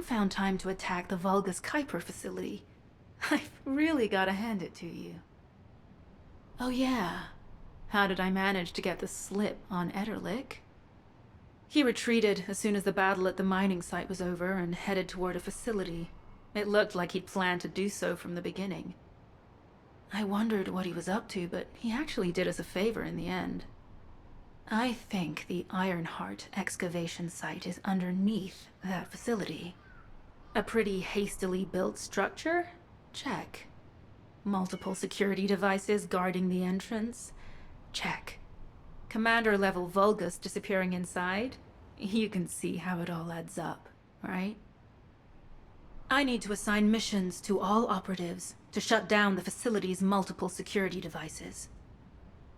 found time to attack the Vulgus Kuiper facility. I've really gotta hand it to you. Oh yeah, how did I manage to get the slip on Ederlich? He retreated as soon as the battle at the mining site was over and headed toward a facility. It looked like he'd planned to do so from the beginning. I wondered what he was up to, but he actually did us a favor in the end. I think the Ironheart excavation site is underneath that facility. A pretty hastily built structure? Check. Multiple security devices guarding the entrance? Check. Commander-level Vulgus disappearing inside? You can see how it all adds up, right? I need to assign missions to all operatives to shut down the facility's multiple security devices.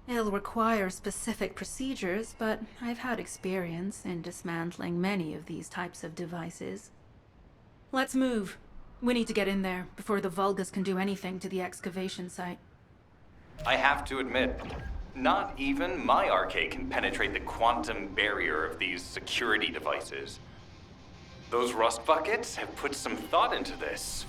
It'll require specific procedures, but I've had experience in dismantling many of these types of devices. Let's move. We need to get in there before the Vulgus can do anything to the excavation site. I have to admit, not even my arcade can penetrate the quantum barrier of these security devices. Those rust buckets have put some thought into this.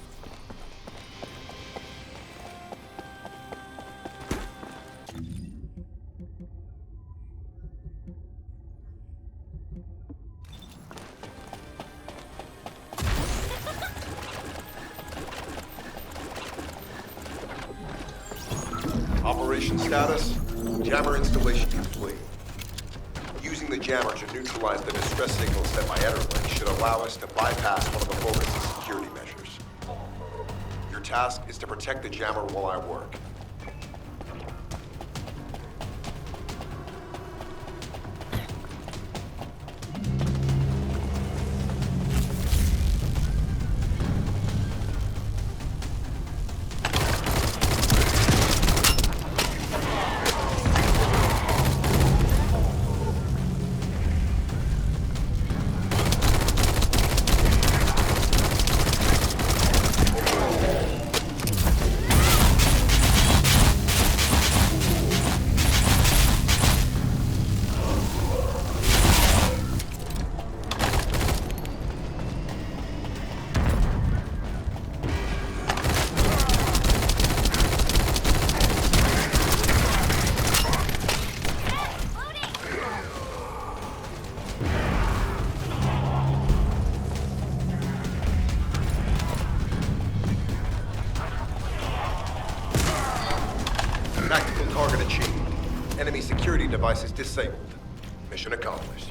Operation status, jammer installation complete. Using the jammer to neutralize the distress signal sent by Ederlich should allow us to bypass one of the Vulgus' security measures. Your task is to protect the jammer while I work. Tactical target achieved. Enemy security devices disabled. Mission accomplished.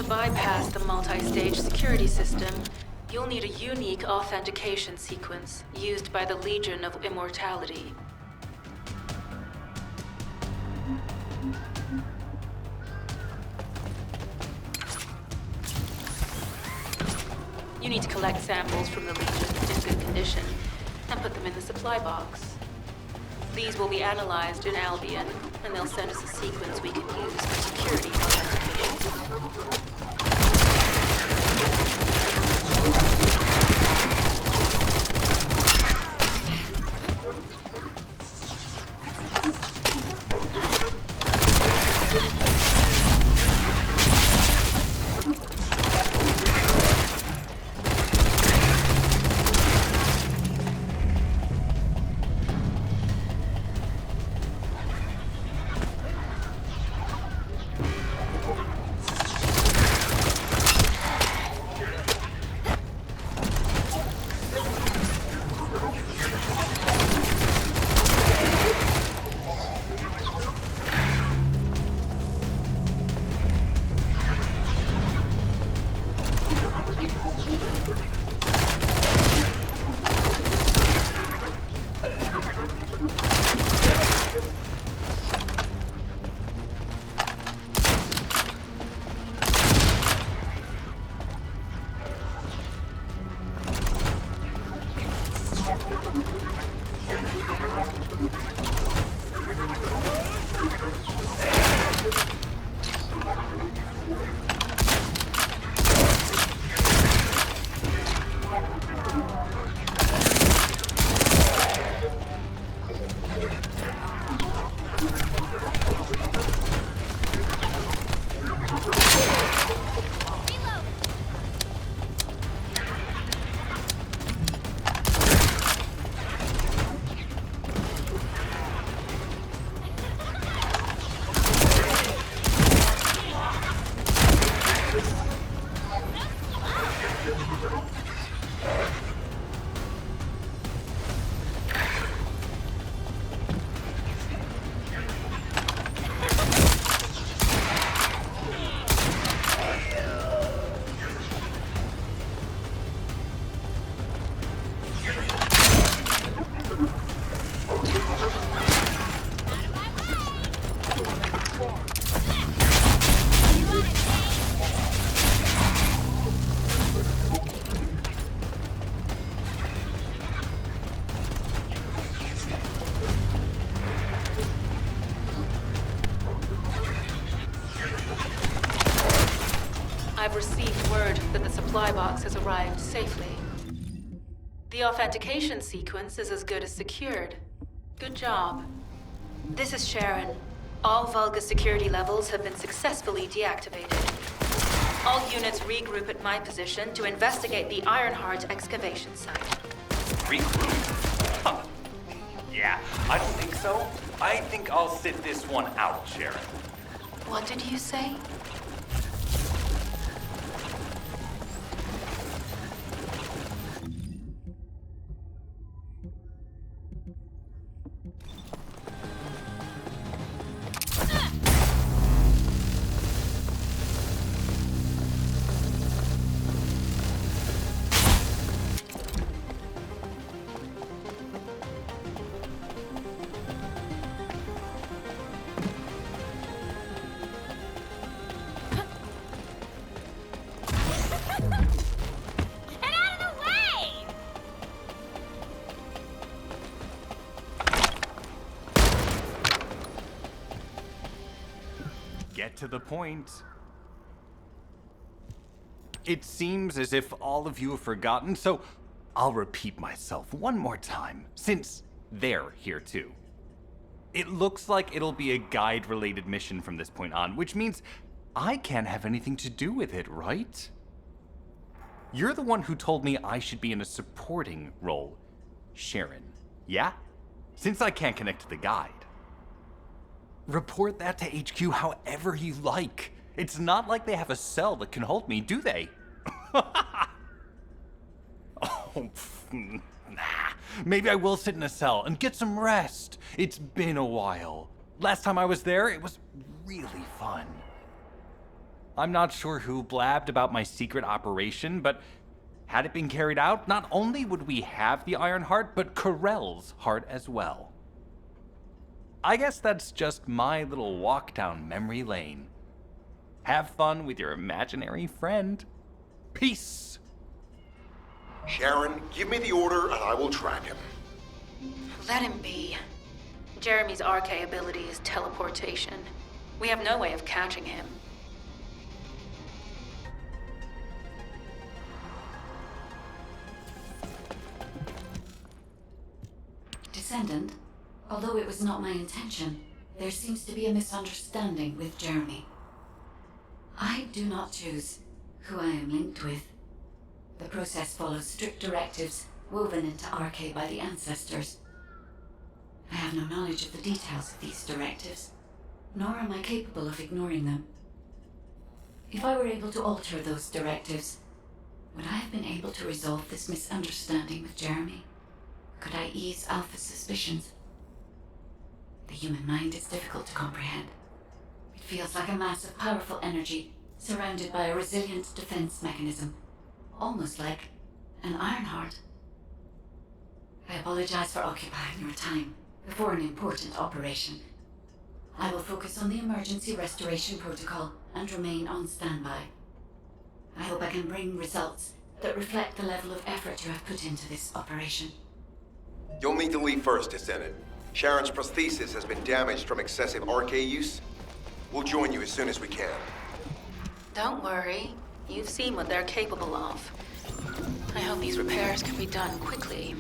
Bypass the multi-stage security system, you'll need a unique authentication sequence used by the Legion of Immortality. You need to collect samples from the Legion in good condition and put them in the supply box. These will be analyzed in Albion, and they'll send us a sequence we can use for security authentication. I've received word that the supply box has arrived safely. The authentication sequence is as good as secured. Good job. This is Sharon. All Vulgus security levels have been successfully deactivated. All units regroup at my position to investigate the Ironheart excavation site. Regroup? Huh. Yeah, I don't think so. I think I'll sit this one out, Sharon. What did you say? Get to the point. It seems as if all of you have forgotten, so I'll repeat myself one more time, since they're here too. It looks like it'll be a guide-related mission from this point on, which means I can't have anything to do with it, right? You're the one who told me I should be in a supporting role, Sharon, yeah? Since I can't connect to the guide. Report that to HQ however you like. It's not like they have a cell that can hold me, do they? Nah. Maybe I will sit in a cell and get some rest. It's been a while. Last time I was there, it was really fun. I'm not sure who blabbed about my secret operation, but had it been carried out, not only would we have the Iron Heart, but Corell's heart as well. I guess that's just my little walk down memory lane. Have fun with your imaginary friend. Peace. Sharon, give me the order and I will track him. Let him be. Jeremy's RK ability is teleportation. We have no way of catching him. Descendant, although it was not my intention, there seems to be a misunderstanding with Jeremy. I do not choose who I am linked with. The process follows strict directives woven into RK by the ancestors. I have no knowledge of the details of these directives, nor am I capable of ignoring them. If I were able to alter those directives, would I have been able to resolve this misunderstanding with Jeremy? Could I ease Alpha's suspicions? The human mind is difficult to comprehend. It feels like a mass of powerful energy surrounded by a resilient defense mechanism, almost like an Ironheart. I apologize for occupying your time before an important operation. I will focus on the emergency restoration protocol and remain on standby. I hope I can bring results that reflect the level of effort you have put into this operation. You'll need to leave first, Descendant. Sharon's prosthesis has been damaged from excessive RK use. We'll join you as soon as we can. Don't worry. You've seen what they're capable of. I hope these repairs can be done quickly.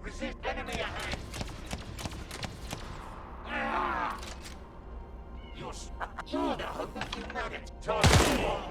Resist enemy ahead! Ah! You're the hope of humanity! Time war!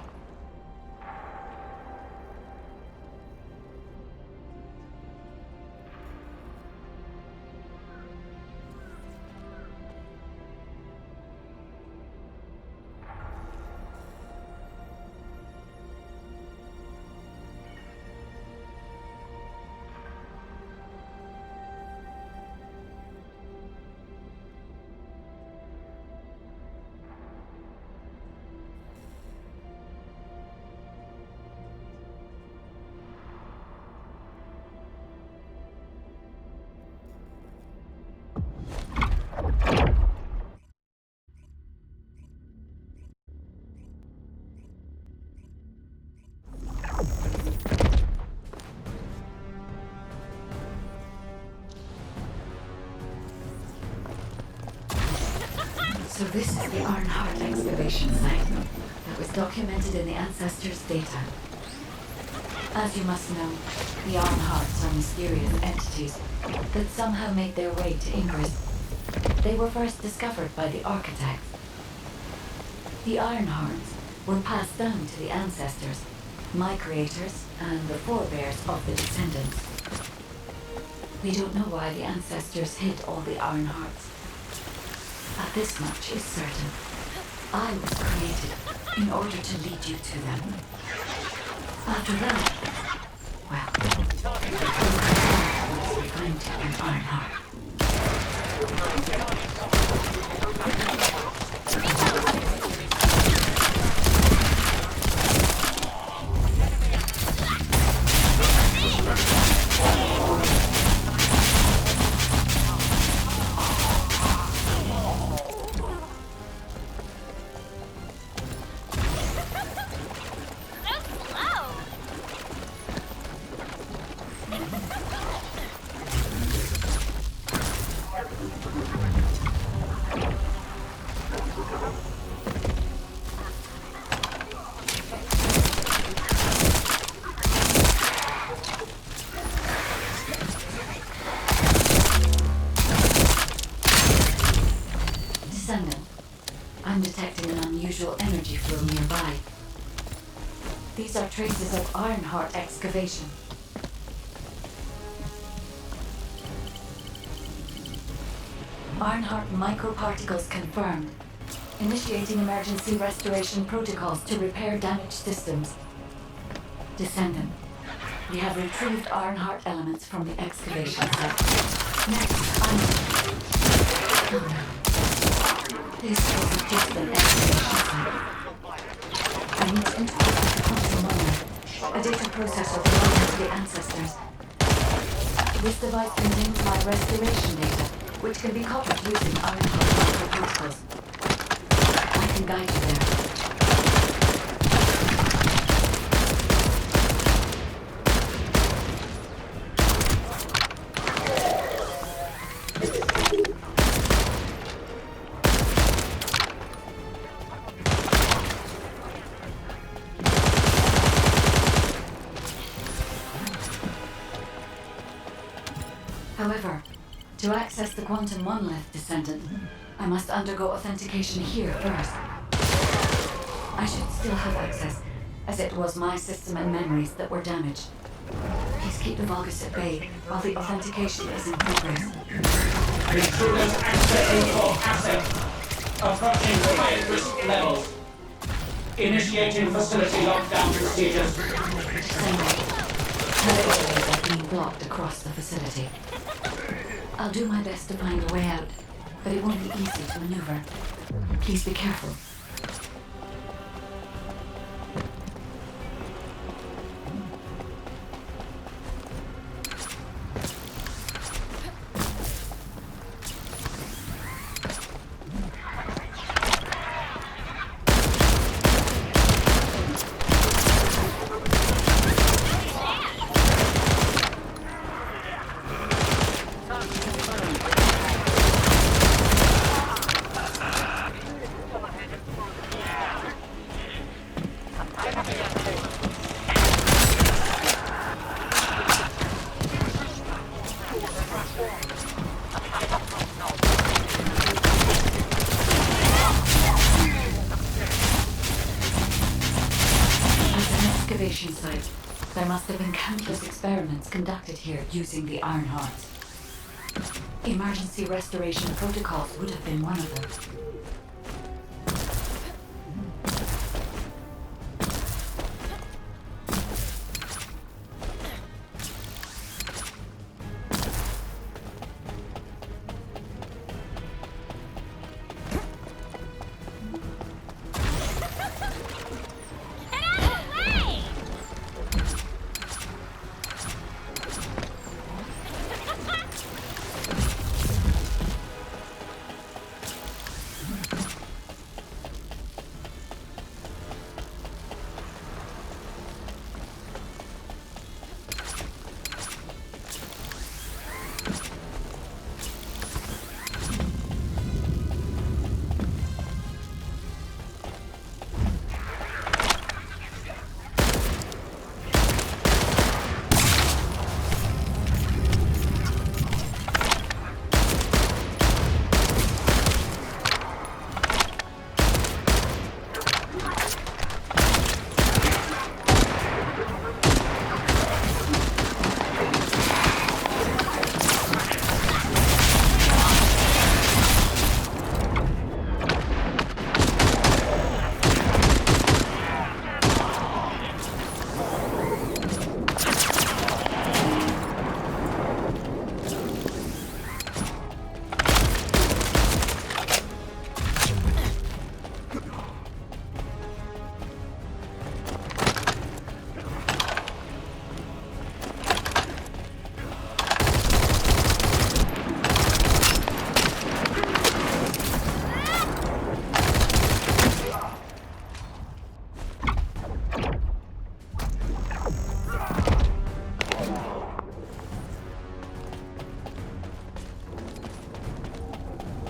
So this is the Arnhart excavation site that was documented in the Ancestors' data. As you must know, the Arnharts are mysterious entities that somehow made their way to Ingress. They were first discovered by the architects. The Arnharts were passed down to the Ancestors, my creators, and the forebears of the Descendants. We don't know why the Ancestors hid all the Arnharts. But this much is certain. I was created in order to lead you to them. After that, well, we'll find an Arnhart. I'm detecting an unusual energy flow nearby. These are traces of Arnhart excavation. Arnhart microparticles confirmed. Initiating emergency restoration protocols to repair damaged systems. Descendant, we have retrieved Arnhart elements from the excavation site. Next, oh no. This wasn't just an excavation site. I need to integrate the quantum monitor, a data processor belonging to the Ancestors. This device contains my restoration data, which can be copied using Arnhart microprotocols. I can guide you there. However, to access the quantum monolith, Descendant, I must undergo authentication here first. I should still have access, as it was my system and memories that were damaged. Please keep the Vulgus at bay while the authentication is in progress. Intruders accessing core asset. Approaching high risk levels. Initiating facility lockdown procedures. Descendant, teleporters are being blocked across the facility. I'll do my best to find a way out, but it won't be easy to maneuver. Please be careful. Excavation site. There must have been countless experiments conducted here using the iron hearts. Emergency restoration protocols would have been one of them.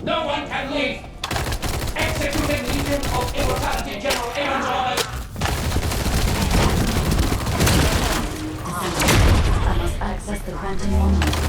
No one can leave! Executing Legion of Immortality General Aaron's orders! I must access the quantum monument.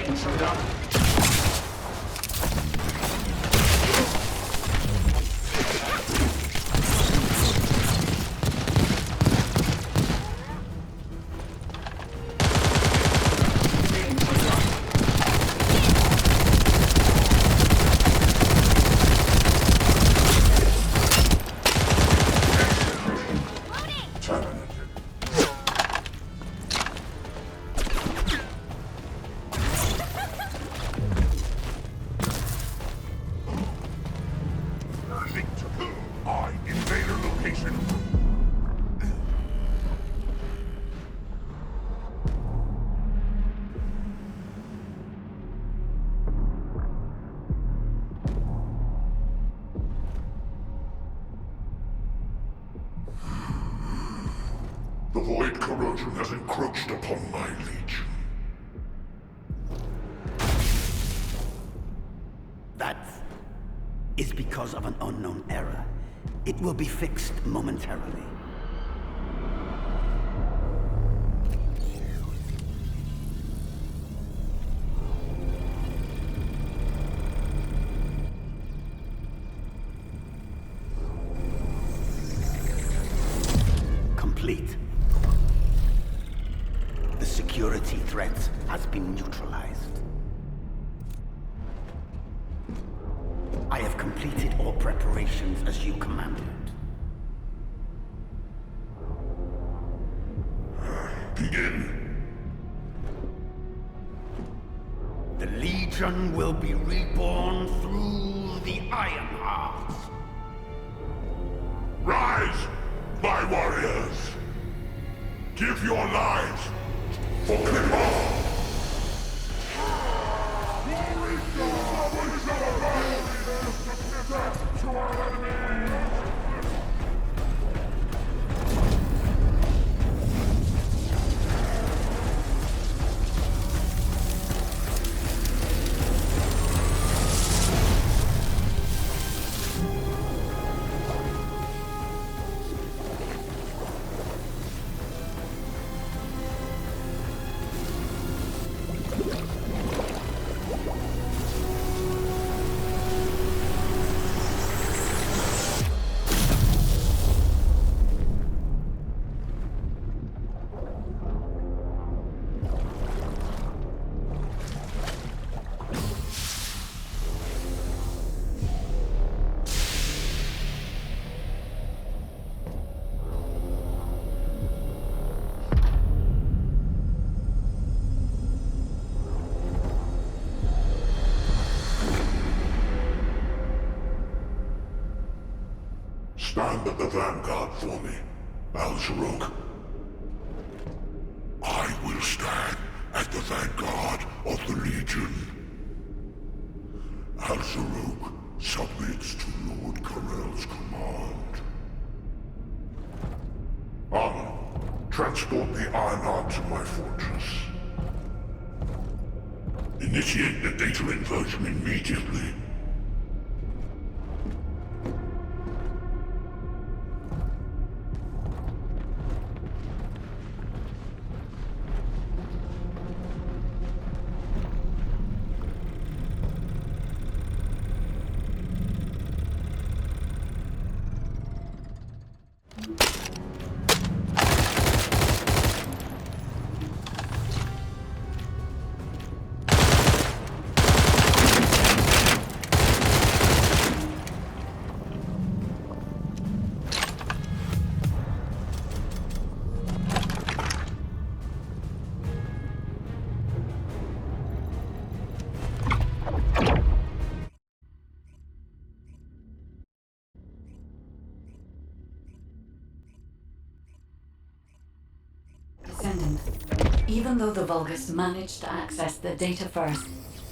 Intruder! Invader location. The void corrosion has encroached upon my legion. That is because of an unknown error. It will be fixed momentarily. Complete. The security threat has been neutralized. I have completed all preparations as you commanded. Begin. The Legion will be reborn through the Iron Heart. Rise, my warriors! Give your lives for Clipper! Stand at the vanguard for me, Al-Zaruk. I will stand at the vanguard of the Legion. Al-Zaruk submits to Lord Karel's command. Armor, transport the Ironheart to my fortress. Initiate the data inversion immediately. Descendant, even though the Vulgus managed to access the data first,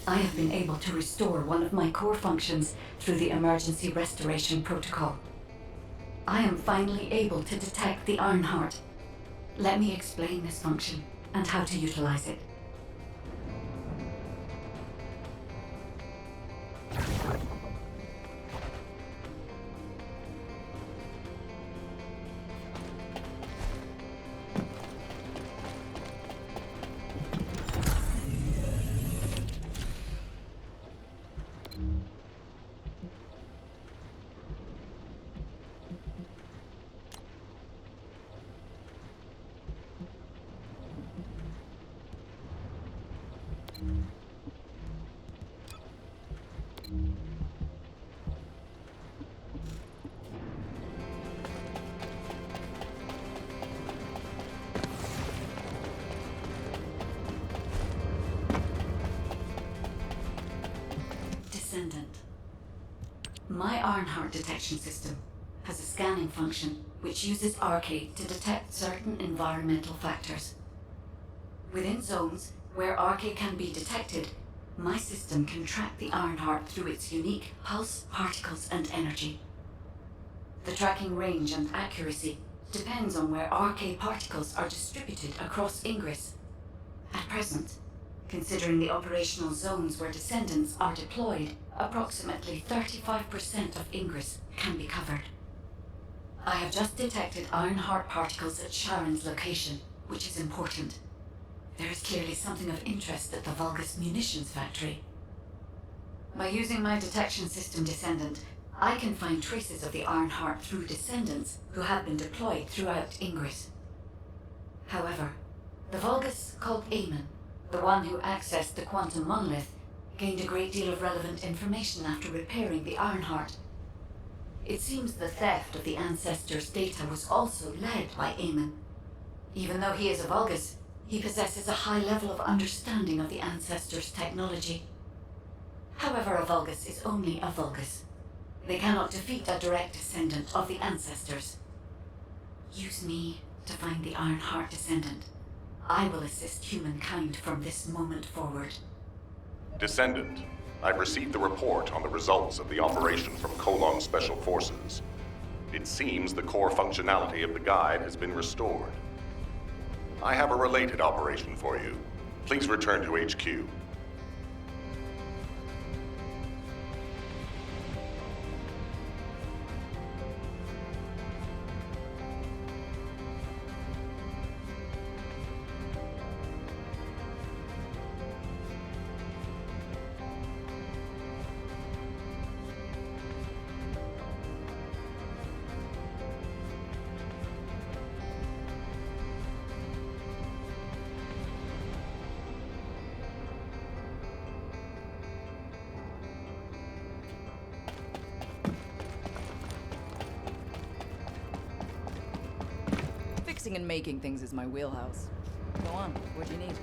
I have been able to restore one of my core functions through the emergency restoration protocol. I am finally able to detect the Ironheart. Let me explain this function and how to utilize it. My Ironheart detection system has a scanning function which uses RK to detect certain environmental factors. Within zones where RK can be detected, my system can track the Ironheart through its unique pulse, particles, and energy. The tracking range and accuracy depends on where RK particles are distributed across Ingress. At present, considering the operational zones where Descendants are deployed, approximately 35% of Ingress can be covered. I have just detected Ironheart particles at Sharon's location, which is important. There is clearly something of interest at the Vulgus munitions factory. By using my detection system Descendant, I can find traces of the Ironheart through Descendants who have been deployed throughout Ingress. However, the Vulgus called Eamon, the one who accessed the quantum monolith, gained a great deal of relevant information after repairing the Ironheart. It seems the theft of the Ancestors' data was also led by Eamon. Even though he is a Vulgus, he possesses a high level of understanding of the Ancestors' technology. However, a Vulgus is only a Vulgus. They cannot defeat a direct descendant of the Ancestors. Use me to find the Ironheart Descendant. I will assist humankind from this moment forward. Descendant, I've received the report on the results of the operation from Colon Special Forces. It seems the core functionality of the guide has been restored. I have a related operation for you. Please return to HQ. Fixing and making things is my wheelhouse. Go on, what do you need?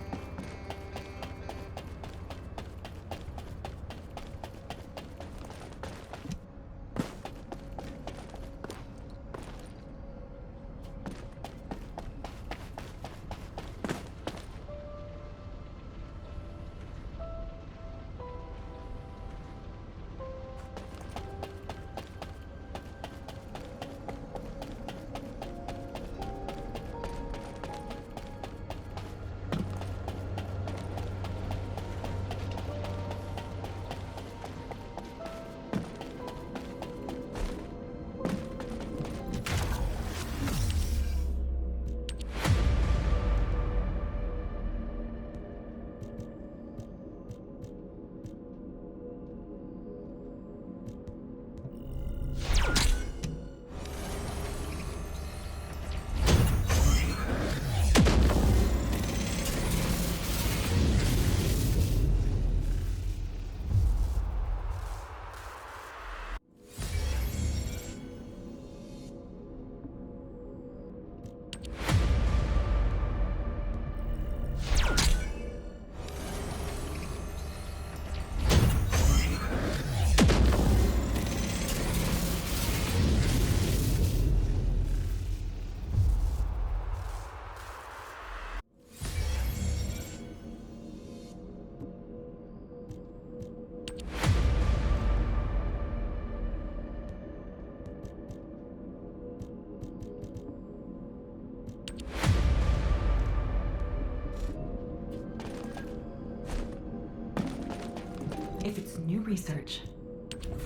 If it's new research,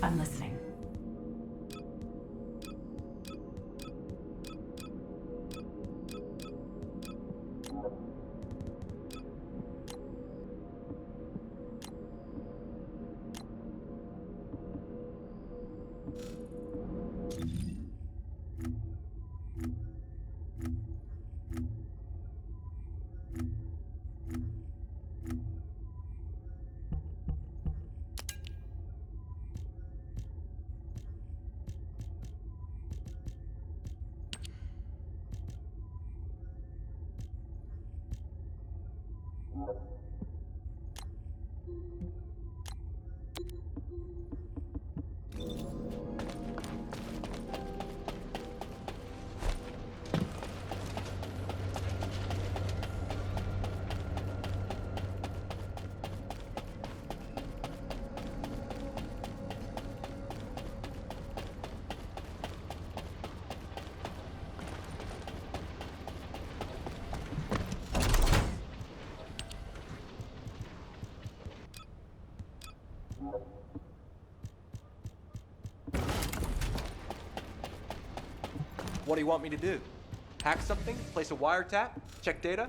I'm listening. What do you want me to do? Hack something? Place a wiretap? Check data?